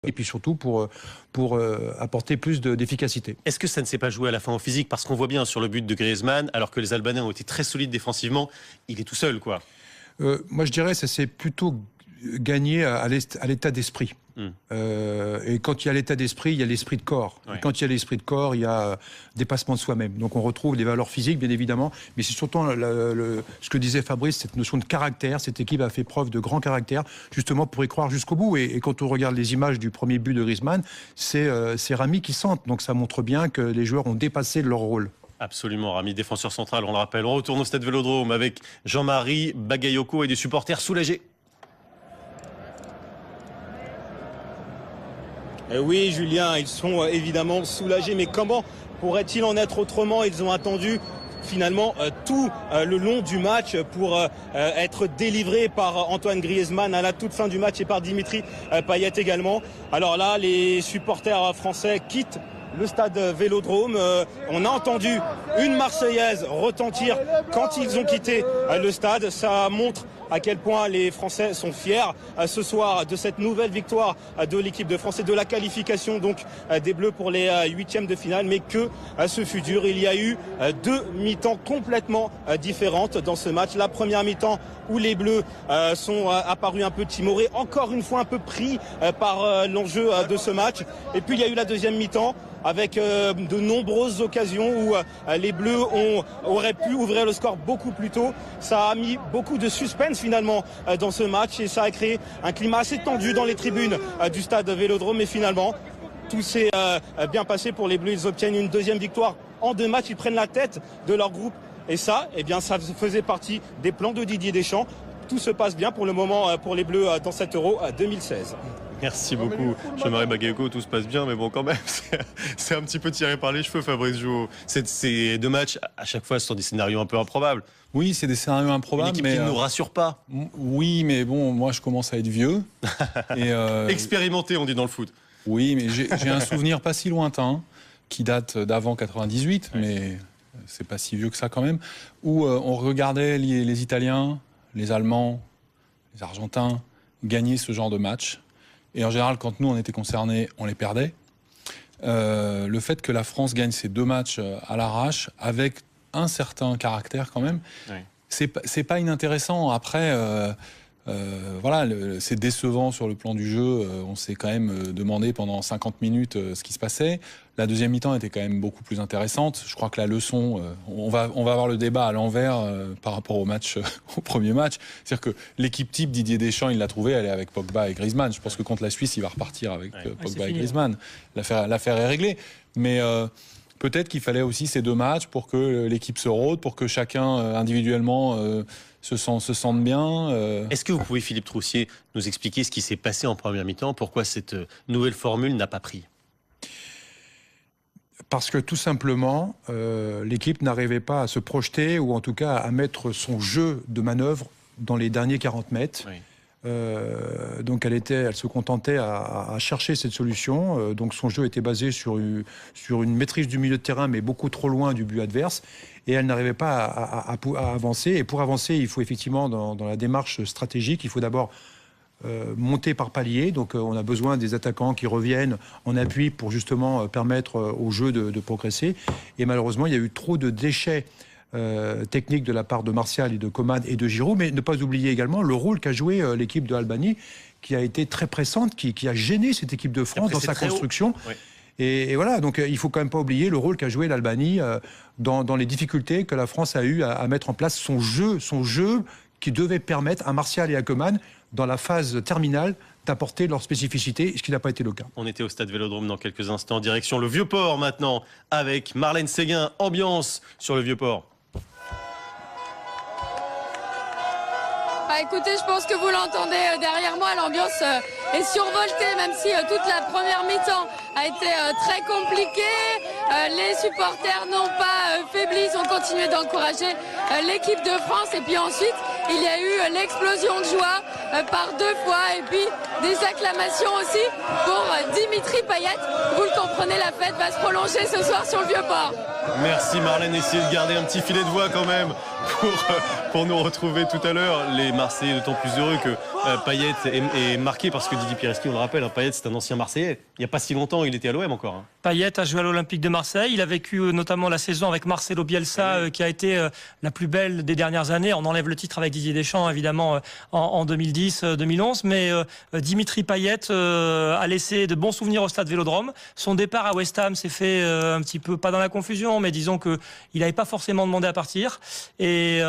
Et puis surtout pour apporter plus d'efficacité. Est-ce que ça ne s'est pas joué à la fin au physique? Parce qu'on voit bien sur le but de Griezmann, alors que les Albanais ont été très solides défensivement, il est tout seul, quoi. Moi, je dirais que ça s'est plutôt gagné à l'état d'esprit. Et quand il y a l'état d'esprit, il y a l'esprit de corps. Ouais. Et quand il y a l'esprit de corps, il y a dépassement de soi-même. Donc on retrouve les valeurs physiques, bien évidemment, mais c'est surtout ce que disait Fabrice, cette notion de caractère. Cette équipe a fait preuve de grand caractère, justement pour y croire jusqu'au bout. Et quand on regarde les images du premier but de Griezmann, c'est Rami qui centre. Donc ça montre bien que les joueurs ont dépassé leur rôle. Absolument, Rami, défenseur central, on le rappelle. On retourne au stade Vélodrome avec Jean-Marie Bagayoko et des supporters soulagés. Oui, Julien, ils sont évidemment soulagés, mais comment pourrait-il en être autrement? Ils ont attendu finalement tout le long du match pour être délivrés par Antoine Griezmann à la toute fin du match et par Dimitri Payet également. Alors là, les supporters français quittent le stade Vélodrome. On a entendu une Marseillaise retentir quand ils ont quitté le stade. Ça montre à quel point les Français sont fiers ce soir de cette nouvelle victoire de l'équipe de France et de la qualification donc des Bleus pour les huitièmes de finale. Mais que ce fut dur. Il y a eu deux mi-temps complètement différentes dans ce match. La première mi-temps où les Bleus sont apparus un peu timorés, encore une fois un peu pris par l'enjeu de ce match. Et puis il y a eu la deuxième mi-temps avec de nombreuses occasions où les Bleus auraient pu ouvrir le score beaucoup plus tôt. Ça a mis beaucoup de suspense finalement dans ce match et ça a créé un climat assez tendu dans les tribunes du stade Vélodrome. Mais finalement, tout s'est bien passé pour les Bleus. Ils obtiennent une deuxième victoire en 2 matchs. Ils prennent la tête de leur groupe. Et ça, eh bien, ça faisait partie des plans de Didier Deschamps. Tout se passe bien pour le moment pour les Bleus dans cet Euro 2016. Merci beaucoup, Jean-Marie Bagayoko. Tout se passe bien, mais bon, quand même, c'est un petit peu tiré par les cheveux, Fabrice Jouot. Ces 2 matchs, à chaque fois, ce sont des scénarios un peu improbables. Oui, c'est des scénarios improbables. Une équipe qui ne nous rassure pas. Oui, mais bon, moi, je commence à être vieux. Expérimenté, on dit dans le foot. Oui, mais j'ai un souvenir pas si lointain, qui date d'avant 98, mais c'est pas si vieux que ça quand même, où on regardait les Italiens, les Allemands, les Argentins gagner ce genre de match. Et en général, quand nous, on était concernés, on les perdait. Le fait que la France gagne ces 2 matchs à l'arrache, avec un certain caractère quand même, c'est pas inintéressant. Après, voilà, c'est décevant sur le plan du jeu. On s'est quand même demandé pendant 50 minutes ce qui se passait. La deuxième mi-temps était quand même beaucoup plus intéressante. Je crois que la leçon, on va avoir le débat à l'envers par rapport au match, au premier match. C'est-à-dire que l'équipe type Didier Deschamps, il l'a trouvée, elle est avec Pogba et Griezmann. Je pense que contre la Suisse, il va repartir avec Pogba et Griezmann. L'affaire est réglée. Mais peut-être qu'il fallait aussi ces 2 matchs pour que l'équipe se rôde, pour que chacun individuellement se sente bien. Est-ce que vous pouvez, Philippe Troussier, nous expliquer ce qui s'est passé en première mi-temps? Pourquoi cette nouvelle formule n'a pas pris? Parce que tout simplement, l'équipe n'arrivait pas à se projeter ou en tout cas à mettre son jeu de manœuvre dans les derniers 40 mètres. Oui. Donc elle se contentait à chercher cette solution. Donc son jeu était basé sur une maîtrise du milieu de terrain, mais beaucoup trop loin du but adverse. Et elle n'arrivait pas à avancer. Et pour avancer, il faut effectivement, dans la démarche stratégique, il faut d'abord monter par palier. Donc on a besoin des attaquants qui reviennent en appui pour justement permettre au jeu de progresser. Et malheureusement, il y a eu trop de déchets techniques de la part de Martial et de Coman et de Giroud, mais ne pas oublier également le rôle qu'a joué l'équipe de Albanie, qui a été très pressante, qui a gêné cette équipe de France dans sa construction. Oui. Et voilà, donc il faut quand même pas oublier le rôle qu'a joué l'Albanie dans les difficultés que la France a eu à mettre en place son jeu qui devait permettre à Martial et à Coman, dans la phase terminale, d'apporter leur spécificité, ce qui n'a pas été le cas. On était au stade Vélodrome dans quelques instants, direction le Vieux-Port maintenant, avec Marlène Séguin, ambiance sur le Vieux-Port. Écoutez, je pense que vous l'entendez derrière moi, l'ambiance est survoltée, même si toute la première mi-temps a été très compliquée. Les supporters n'ont pas faibli, ils ont continué d'encourager l'équipe de France. Et puis ensuite, il y a eu l'explosion de joie par 2 fois et puis des acclamations aussi pour Dimitri Dimitri Payet. Vous le comprenez, la fête va se prolonger ce soir sur le Vieux-Port. Merci Marlène, essayez de garder un petit filet de voix quand même pour nous retrouver tout à l'heure. Les Marseillais d'autant plus heureux que Payet est marqué parce que Didier Pireschi, on le rappelle, Payet c'est un ancien Marseillais. Il n'y a pas si longtemps, il était à l'OM encore. Payet a joué à l'Olympique de Marseille. Il a vécu notamment la saison avec Marcelo Bielsa, qui a été la plus belle des dernières années. On enlève le titre avec Didier Deschamps, évidemment, en 2010-2011. Mais Dimitri Payet a laissé de bons souvenirs au stade Vélodrome. Son départ à West Ham s'est fait un petit peu, pas dans la confusion, mais disons qu'il n'avait pas forcément demandé à partir. Et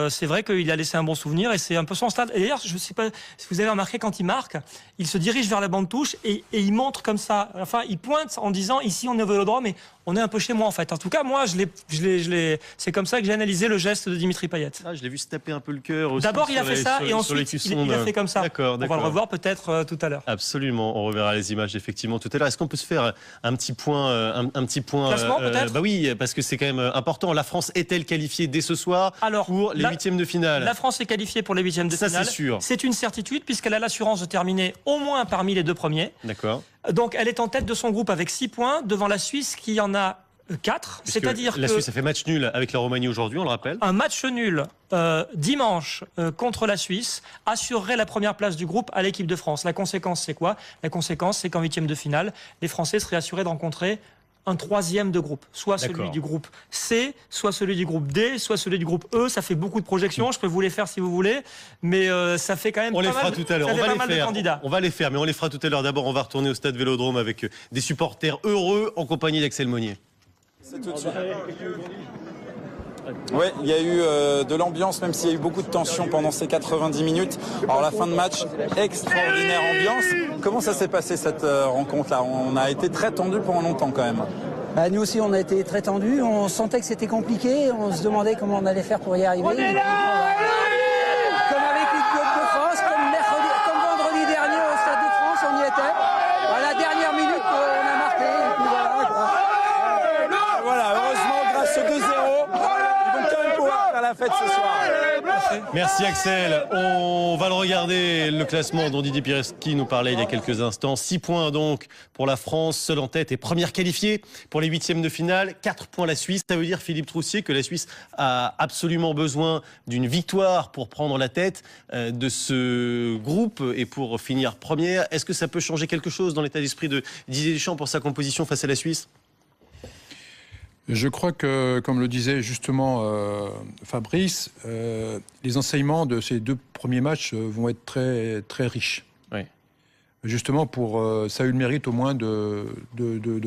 c'est vrai qu'il a laissé un bon souvenir et c'est un peu son stade. Et d'ailleurs, je ne sais pas si vous avez remarqué, quand il marque, il se dirige vers la bande touche et il montre comme ça. Enfin, il pointe en disant ici on est au Vélodrome et on est un peu chez moi en fait. En tout cas, moi, c'est comme ça que j'ai analysé le geste de Dimitri Payet. Ah, je l'ai vu se taper un peu le cœur aussi. D'abord, il a fait ça et ensuite il a fait comme ça. D'accord. On va le revoir peut-être tout à l'heure. Absolument, on reverra les images effectivement tout à l'heure. Est-ce qu'on peut se faire un petit point, classement peut-être? Bah oui, parce que c'est quand même important. La France est-elle qualifiée dès ce soir pour les huitièmes de finale? La France est qualifiée pour les huitièmes de finale. Ça, c'est sûr. C'est une certitude puisqu'elle a l'assurance de terminer au moins parmi les deux premiers. D'accord. Donc elle est en tête de son groupe avec 6 points devant la Suisse qui en a 4. C'est-à-dire que la Suisse a fait match nul avec la Roumanie aujourd'hui, on le rappelle. Un match nul dimanche contre la Suisse assurerait la première place du groupe à l'équipe de France. La conséquence, c'est quoi? La conséquence, c'est qu'en huitième de finale, les Français seraient assurés de rencontrer un troisième de groupe, soit celui du groupe C, soit celui du groupe D, soit celui du groupe E. Ça fait beaucoup de projections, je peux vous les faire si vous voulez, mais ça fait quand même on les fera tout à l'heure, on va les faire. On va les faire, mais on les fera tout à l'heure. D'abord, on va retourner au stade Vélodrome avec des supporters heureux en compagnie d'Axel Monnier. C'est tout de suite. Oui, il y a eu de l'ambiance, même s'il y a eu beaucoup de tension pendant ces 90 minutes. Alors la fin de match, extraordinaire ambiance. Comment ça s'est passé cette rencontre-là? On a été très tendu pendant longtemps quand même. Bah, nous aussi, on a été très tendus. On sentait que c'était compliqué. On se demandait comment on allait faire pour y arriver. Comme avec l'équipe de France, comme vendredi dernier au Stade de France, on y était. À la dernière minute, on a marqué. Et puis voilà, heureusement, grâce au 2-0, ils vont quand même pouvoir faire la fête ce soir. Merci Axel. On va le regarder, le classement dont Didier Pireschi nous parlait il y a quelques instants. 6 points donc pour la France, seule en tête et première qualifiée pour les huitièmes de finale. 4 points la Suisse. Ça veut dire, Philippe Troussier, que la Suisse a absolument besoin d'une victoire pour prendre la tête de ce groupe et pour finir première. Est-ce que ça peut changer quelque chose dans l'état d'esprit de Didier Deschamps pour sa composition face à la Suisse? Je crois que, comme le disait justement Fabrice, les enseignements de ces 2 premiers matchs vont être très, très riches. Oui. Justement, ça a eu le mérite au moins de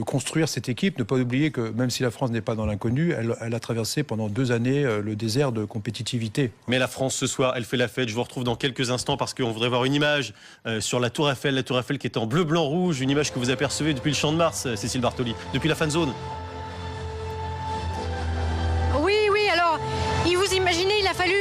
construire cette équipe. Ne pas oublier que même si la France n'est pas dans l'inconnu, elle a traversé pendant 2 années le désert de compétitivité. Mais la France, ce soir, elle fait la fête. Je vous retrouve dans quelques instants parce qu'on voudrait voir une image sur la Tour Eiffel. La Tour Eiffel qui est en bleu, blanc, rouge. Une image que vous apercevez depuis le Champ de Mars, Cécile Bartoli, depuis la fan zone. Vous imaginez, il a fallu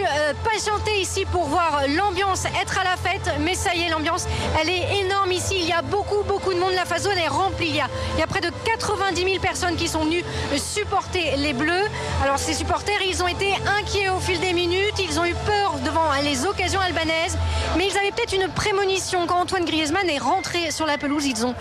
patienter ici pour voir l'ambiance être à la fête, mais ça y est, l'ambiance, elle est énorme ici. Il y a beaucoup de monde. La fan zone est remplie. Il y a près de 90 000 personnes qui sont venues supporter les Bleus. Alors ces supporters, ils ont été inquiets au fil des minutes. Ils ont eu peur devant les occasions albanaises, mais ils avaient peut-être une prémonition. Quand Antoine Griezmann est rentré sur la pelouse, ils ont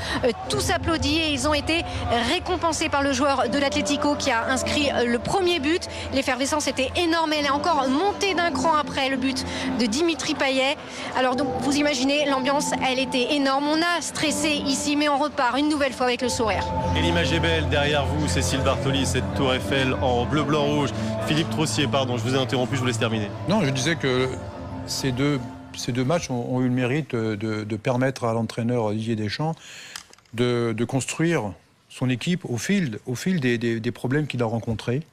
tous applaudi et ils ont été récompensés par le joueur de l'Atlético qui a inscrit le premier but. L'effervescence était énorme. Elle est encore montée d'un cran après le but de Dimitri Payet. Alors donc vous imaginez, l'ambiance elle était énorme. On a stressé ici mais on repart une nouvelle fois avec le sourire. Et l'image est belle derrière vous, Cécile Bartoli, cette tour Eiffel en bleu, blanc, rouge. Philippe Troussier, pardon, je vous ai interrompu, je vous laisse terminer. Non, je disais que ces deux matchs ont eu le mérite de permettre à l'entraîneur Didier Deschamps de construire son équipe au fil des problèmes qu'il a rencontrés.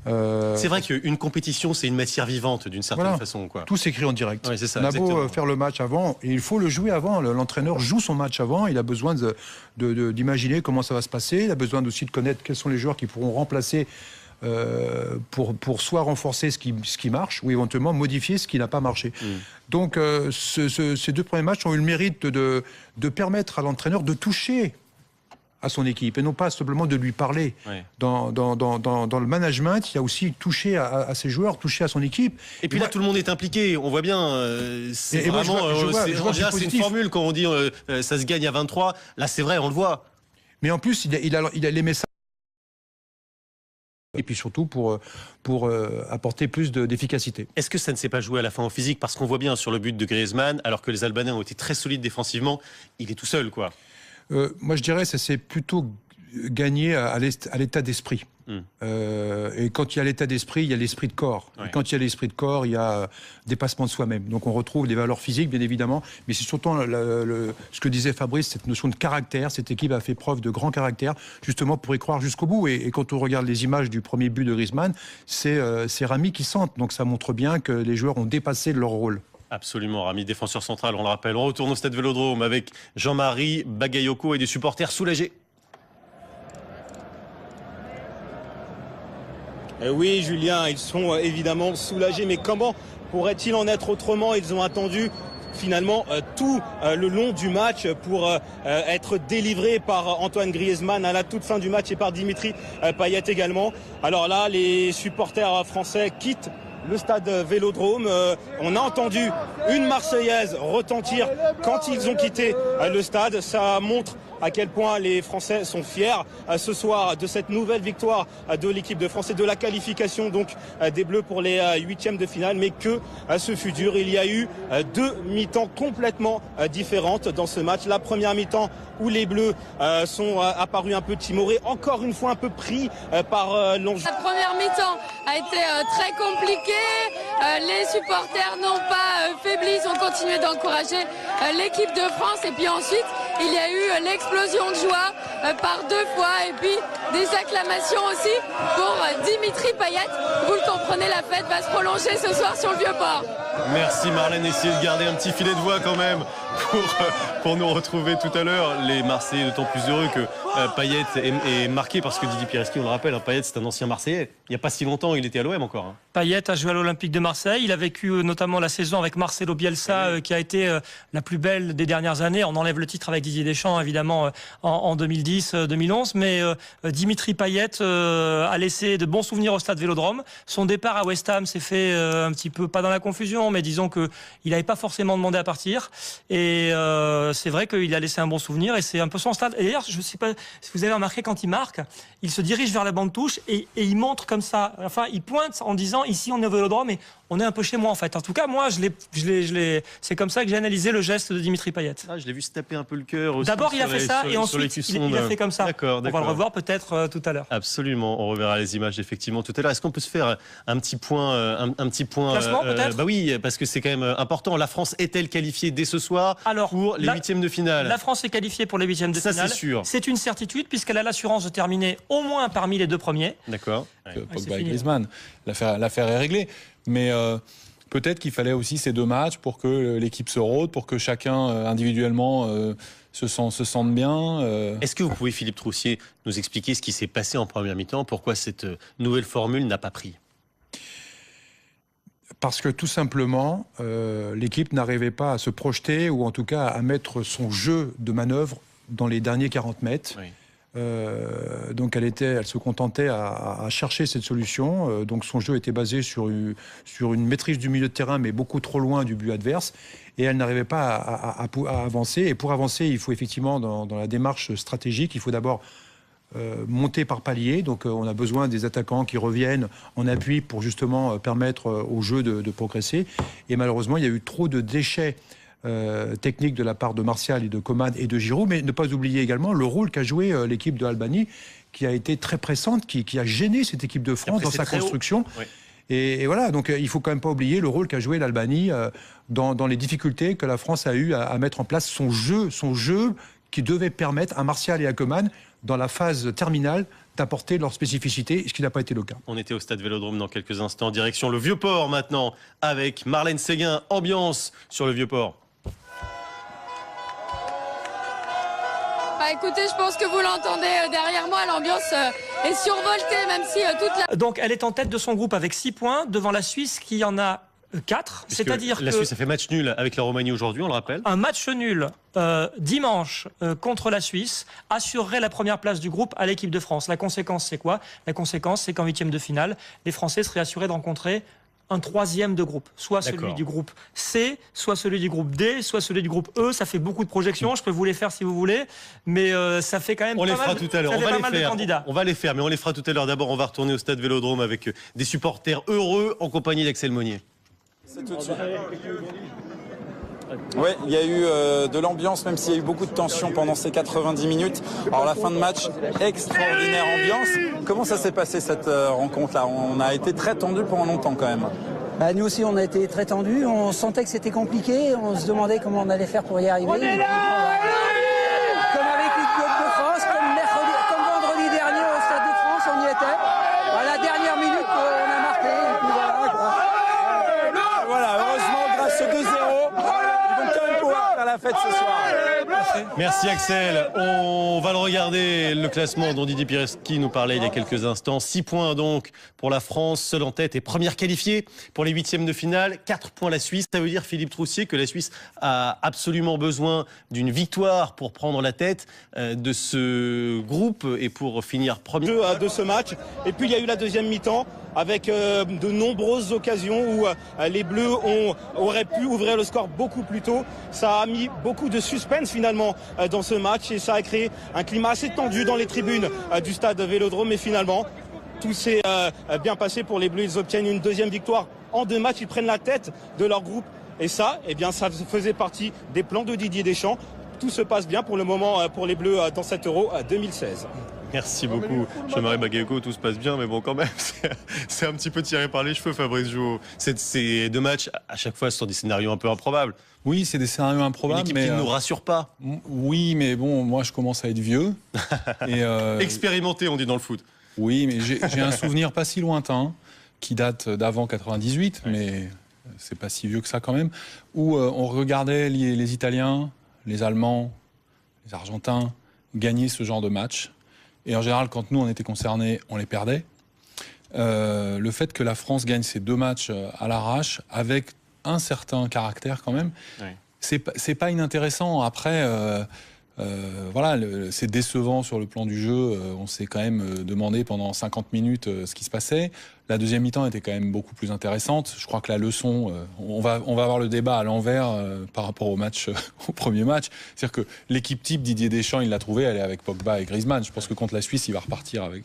C'est vrai qu'une compétition, c'est une matière vivante d'une certaine façon. Quoi. Tout s'écrit en direct. Oui, c'est ça, on a beau faire le match avant, et il faut le jouer avant. L'entraîneur joue son match avant, il a besoin d'imaginer comment ça va se passer, il a besoin aussi de connaître quels sont les joueurs qui pourront remplacer pour soit renforcer ce qui marche, ou éventuellement modifier ce qui n'a pas marché. Donc ces 2 premiers matchs ont eu le mérite de permettre à l'entraîneur de toucher à son équipe et non pas simplement de lui parler. Ouais. Dans le management, il y a aussi touché à ses joueurs, touché à son équipe. Et puis là, tout le monde est impliqué. On voit bien. C'est vraiment. C'est une formule quand on dit ça se gagne à 23. Là, c'est vrai, on le voit. Mais en plus, il a les messages. Et puis surtout pour apporter plus d'efficacité. Est-ce que ça ne s'est pas joué à la fin au physique? Parce qu'on voit bien sur le but de Griezmann, alors que les Albanais ont été très solides défensivement, il est tout seul, quoi. Moi, je dirais que ça s'est plutôt gagné à l'état d'esprit. Et quand il y a l'état d'esprit, il y a l'esprit de corps. Ouais. Et quand il y a l'esprit de corps, il y a dépassement de soi-même. Donc on retrouve des valeurs physiques, bien évidemment, mais c'est surtout ce que disait Fabrice, cette notion de caractère. Cette équipe a fait preuve de grand caractère, justement pour y croire jusqu'au bout. Et quand on regarde les images du premier but de Griezmann, c'est Rami qui centre. Donc ça montre bien que les joueurs ont dépassé leur rôle. Absolument, Rami, défenseur central, on le rappelle. On retourne au stade Vélodrome avec Jean-Marie Bagayoko et des supporters soulagés. Oui, Julien, ils sont évidemment soulagés, mais comment pourrait-il en être autrement? Ils ont attendu finalement tout le long du match pour être délivrés par Antoine Griezmann à la toute fin du match et par Dimitri Payet également. Alors là, les supporters français quittent le stade Vélodrome. On a entendu une Marseillaise retentir quand ils ont quitté le stade. Ça montre à quel point les Français sont fiers ce soir de cette nouvelle victoire de l'équipe de France et de la qualification donc des Bleus pour les huitièmes de finale. Mais que ce fut dur. Il y a eu deux mi-temps complètement différentes dans ce match. La première mi-temps où les Bleus sont apparus un peu timorés, encore une fois un peu pris par l'enjeu. La première mi-temps a été très compliquée. Les supporters n'ont pas faibli, ils ont continué d'encourager l'équipe de France. Et puis ensuite, il y a eu l'explosion de joie par deux fois. Et puis des acclamations aussi pour Dimitri Payet. Vous le comprenez, la fête va se prolonger ce soir sur le Vieux-Port. Merci Marlène, essayez de garder un petit filet de voix quand même pour nous retrouver tout à l'heure. Les Marseillais d'autant plus heureux que Payet est marqué parce que Didier Pireschi, on le rappelle, Payet c'est un ancien Marseillais. Il n'y a pas si longtemps, il était à l'OM encore. Payet a joué à l'Olympique de Marseille. Il a vécu notamment la saison avec Marcelo Bielsa qui a été la plus belle des dernières années. On enlève le titre avec Didier Deschamps évidemment en 2010-2011. Mais Dimitri Payet a laissé de bons souvenirs au stade Vélodrome. Son départ à West Ham s'est fait un petit peu, pas dans la confusion, mais disons qu'il n'avait pas forcément demandé à partir. Et c'est vrai qu'il a laissé un bon souvenir et c'est un peu son stade. Et d'ailleurs, je ne sais pas si vous avez remarqué, quand il marque, il se dirige vers la bande touche et il montre comme ça. Enfin, il pointe en disant ici on est au Vélodrome et on est un peu chez moi en fait. En tout cas, moi, c'est comme ça que j'ai analysé le geste de Dimitri Payet. Ah, je l'ai vu se taper un peu le cœur aussi. D'abord, il a fait ça et ensuite, il a fait comme ça. D'accord. On va le revoir peut-être tout à l'heure. Absolument, on reverra les images effectivement tout à l'heure. Est-ce qu'on peut se faire un petit point classement peut-être? Bah oui, parce que c'est quand même important. La France est-elle qualifiée dès ce soir pour les huitièmes de finale? La France est qualifiée pour les huitièmes de finale. Ça, c'est sûr. C'est une certitude puisqu'elle a l'assurance de terminer au moins parmi les deux premiers. D'accord. Pogba et Griezmann. L'affaire est réglée. Mais peut-être qu'il fallait aussi ces deux matchs pour que l'équipe se rôde, pour que chacun individuellement se sente bien. Est-ce que vous pouvez, Philippe Troussier, nous expliquer ce qui s'est passé en première mi-temps? Pourquoi cette nouvelle formule n'a pas pris? Parce que tout simplement, l'équipe n'arrivait pas à se projeter ou en tout cas à mettre son jeu de manœuvre dans les derniers 40 mètres. Oui. Donc elle se contentait à chercher cette solution. Donc son jeu était basé sur une maîtrise du milieu de terrain, mais beaucoup trop loin du but adverse. Et elle n'arrivait pas à avancer. Et pour avancer, il faut effectivement, dans la démarche stratégique, il faut d'abord monter par palier. Donc on a besoin des attaquants qui reviennent en appui pour justement permettre au jeu de progresser. Et malheureusement, il y a eu trop de déchets technique de la part de Martial et de Coman et de Giroud, mais ne pas oublier également le rôle qu'a joué l'équipe de Albanie, qui a été très pressante, qui a gêné cette équipe de France dans sa construction. Oui. Et voilà, donc il faut quand même pas oublier le rôle qu'a joué l'Albanie dans les difficultés que la France a eu à mettre en place son jeu qui devait permettre à Martial et à Coman, dans la phase terminale, d'apporter leur spécificité, ce qui n'a pas été le cas. On était au stade Vélodrome dans quelques instants, direction le Vieux-Port maintenant, avec Marlène Séguin, ambiance sur le Vieux-Port. Écoutez, je pense que vous l'entendez derrière moi, l'ambiance est survoltée, même si toute la... Donc elle est en tête de son groupe avec 6 points, devant la Suisse qui en a 4. C'est-à-dire que la Suisse a fait match nul avec la Roumanie aujourd'hui, on le rappelle. un match nul dimanche contre la Suisse assurerait la première place du groupe à l'équipe de France. La conséquence, c'est quoi? La conséquence, c'est qu'en huitième de finale, les Français seraient assurés de rencontrer un troisième de groupe, soit celui du groupe C, soit celui du groupe D, soit celui du groupe E. Ça fait beaucoup de projections, je peux vous les faire si vous voulez, mais ça fait quand même on les fera tout à l'heure. On va les faire. On va les faire, mais on les fera tout à l'heure. D'abord, on va retourner au stade Vélodrome avec des supporters heureux en compagnie d'Axel Monnier. C'est tout de suite. Oui, il y a eu de l'ambiance, même s'il y a eu beaucoup de tensions pendant ces 90 minutes. Alors la fin de match, extraordinaire ambiance. Comment ça s'est passé cette rencontre-là? On a été très tendu pendant longtemps quand même. Nous aussi, on a été très tendus. On sentait que c'était compliqué. On se demandait comment on allait faire pour y arriver. Comme avec l'équipe de France, comme vendredi dernier au Stade de France, on y était. À la dernière minute, on a marqué. Et puis voilà, heureusement, grâce au 2-0, ils vont quand même pouvoir faire la fête ce soir. Merci Axel. On va le regarder, le classement dont Didier Pireschi nous parlait il y a quelques instants. 6 points donc pour la France, seule en tête et première qualifiée pour les huitièmes de finale. 4 points la Suisse. Ça veut dire, Philippe Troussier, que la Suisse a absolument besoin d'une victoire pour prendre la tête de ce groupe et pour finir premier. De ce match. Et puis il y a eu la deuxième mi-temps avec de nombreuses occasions où les Bleus auraient pu ouvrir le score beaucoup plus tôt. Ça a mis beaucoup de suspense finalement dans ce match et ça a créé un climat assez tendu dans les tribunes du stade Vélodrome. Mais finalement, tout s'est bien passé pour les Bleus. Ils obtiennent une deuxième victoire en 2 matchs. Ils prennent la tête de leur groupe. Et ça, eh bien, ça faisait partie des plans de Didier Deschamps. Tout se passe bien pour le moment pour les Bleus dans cet Euro 2016. Merci beaucoup, Jean-Marie Bagayoko, tout se passe bien, mais bon, quand même, c'est un petit peu tiré par les cheveux, Fabrice Jouot. Ces 2 matchs, à chaque fois, ce sont des scénarios un peu improbables. Oui, c'est des scénarios improbables. Une équipe qui ne nous rassure pas. Oui, mais bon, moi, je commence à être vieux. Et expérimenté, on dit dans le foot. Oui, mais j'ai un souvenir pas si lointain, qui date d'avant 98, mais c'est pas si vieux que ça quand même, où on regardait les Italiens, les Allemands, les Argentins gagner ce genre de match. Et en général, quand nous, on était concernés, on les perdait. Le fait que la France gagne ces 2 matchs à l'arrache, avec un certain caractère quand même, c'est pas inintéressant. Après, voilà, c'est décevant sur le plan du jeu. On s'est quand même demandé pendant 50 minutes ce qui se passait. La deuxième mi-temps était quand même beaucoup plus intéressante. Je crois que la leçon, on va avoir le débat à l'envers par rapport au match, au premier match. C'est-à-dire que l'équipe type Didier Deschamps, il l'a trouvée, elle est avec Pogba et Griezmann. Je pense que contre la Suisse, il va repartir avec